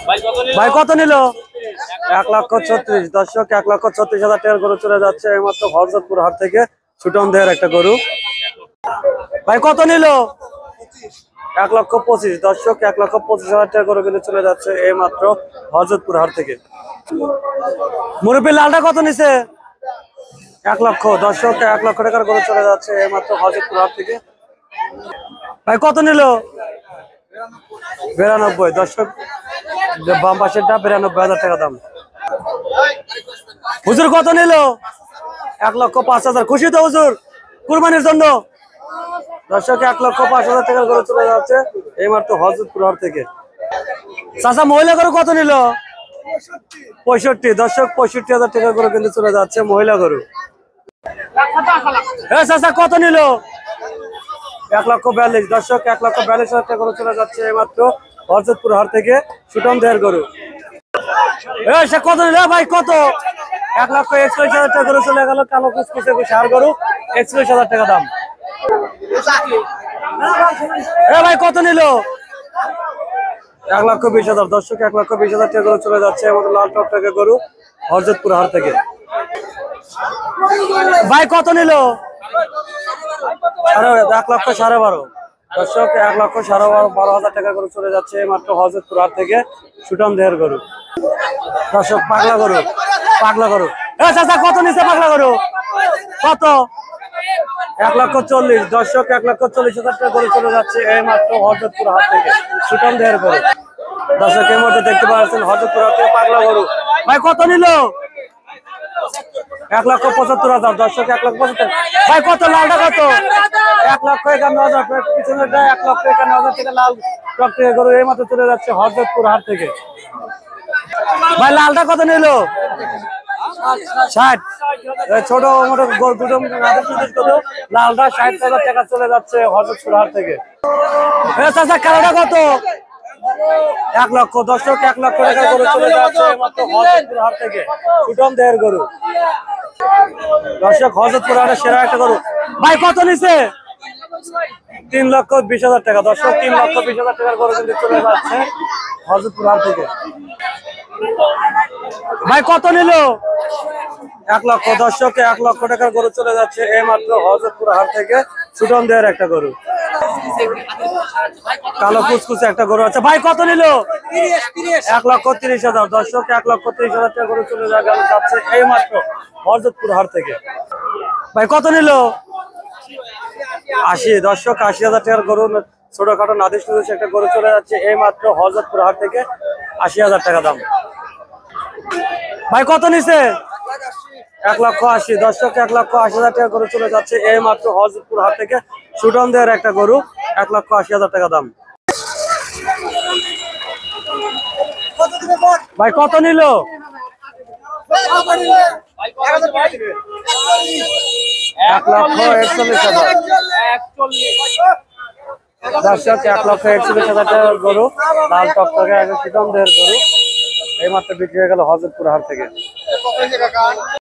ভাই কত নিল? 1,36,000। দর্শক 1,36,000 টাকার গরু চলে যাচ্ছে এইমাত্র হযরতপুর হাট থেকে ছুটন দেহের একটা গরু। ভাই কত নিল? 1,25,000। দর্শক 1,25,000 টাকা গরু কিনে চলে যাচ্ছে এইমাত্র হযরতপুর হাট থেকে। মুরব্বি লালটা কত নিছে? 1 লক্ষ। দর্শক 1 লক্ষ টাকার গরু চলে যাচ্ছে এইমাত্র হযরতপুর হাট থেকে। ভাই কত নিল? 92। দর্শক বাম পাশেরটা 92,000 টাকা দাম। হুজুর কত নিল? 1,05,000। খুশি তো হুজুর কুরবানির জন্য? দর্শক 1,05,000 টাকার গরু চলে যাচ্ছে এইমাত্র হযরতপুর হাট থেকে। চাচা মহিলা গরু কত নিল? 65। দর্শক 65,000 টাকার গরু কিন্তু চলে যাচ্ছে মহিলা গরু। চাচা কত নিল? 1,42,000। দর্শক 1,42,000 টাকা গরু চলে যাচ্ছে এইমাত্র হযরতপুর হাট থেকে সুটন দেহের গরু। কত নিল ভাই? কত? 1,41,000 টাকা গরু চলে গেল কালো কুচকুচে সার গরু। 41,000 টাকা দাম। ভাই কত নিল? 1,20,000। দর্শক 1,20,000 টাকা গরু চলে যাচ্ছে আমাদের লাল টপ টাকা গরু হযরতপুর হাট থেকে। ভাই কত নিল? 1,12,500। দর্শক 1,12,500 টাকা গরু চলে যাচ্ছে মাত্র হযরতপুর হাট থেকে সুটন দেহের গরু। দর্শক পাগলা গরু, পাগলা গরু। চাচা কত নিচ্ছে পাগলা গরু? কত? 1,40,000। দর্শক 1,40,000 টাকা গরু চলে যাচ্ছে এই মাত্র হযরতপুর হাট থেকে সুটন দেহের গরু। দর্শক এর মধ্যে দেখতে পাচ্ছেন হযরতপুর হাট থেকে পাগলা গরু। ভাই কত নিল? 1,75,000। দর্শক 1,75,000। ভাই কত? লালটা কত? 1,51,000। পিছনেরটা 1,51,000 টাকা লাল টক থেকে গরু এই মাত্র চলে যাচ্ছে হযরতপুর হাট থেকে। ভাই লালটা কত নিল? 60। ছোট মোটো দুটো লালটা 60,000 টাকা চলে যাচ্ছে হযরতপুর হাট থেকে। চাচা কালোটা কত? 1 লক্ষ। দর্শক 1 লক্ষ টাকা গরু চলে যাচ্ছে মাত্র হযরতপুর হাট থেকে সুটন দেহের গরু। দর্শক হযরতপুর হাটের সেরা একটা গরু। ভাই কত নিছে? 3,20,000 টাকা। দর্শক 3,20,000 টাকার গরু কিন্তু চলে যাচ্ছে হযরতপুর হাট থেকে। ভাই কত নিল? 1 লক্ষ। দর্শক 1 লক্ষ টাকার গরু চলে যাচ্ছে এই মাত্র হযরতপুর হাট থেকে সুটন দেহের একটা গরু। কালো কুচকুচে একটা গরু আছে। ভাই কত নিল? 1,30,000। দর্শক 1,30,000 টাকা গরু চলে যাচ্ছে এই মাত্র হযরতপুর হাট থেকে। ভাই কত নিল? 80। দর্শক 80,000 টাকার গরু ছোটখাটো নাদিস একটা গরু চলে যাচ্ছে এই মাত্র হযরতপুর হাট থেকে 80,000 টাকা দাম। ভাই কত নিছে? 1,80,000। দর্শক 1,80,000 টাকা গরু চলে যাচ্ছে এই মাত্র হযরতপুর হাট থেকে সুটন দেহের একটা গরু। 1,80,000 টাকা দাম। ভাই কত নিল? 1,41,000। দর্শক 1,41,000 টাকার গরু লাল টকটকে সুটন দেহের গরু এই মাত্র বিক্রি হয়ে গেল হযরতপুর হাট থেকে।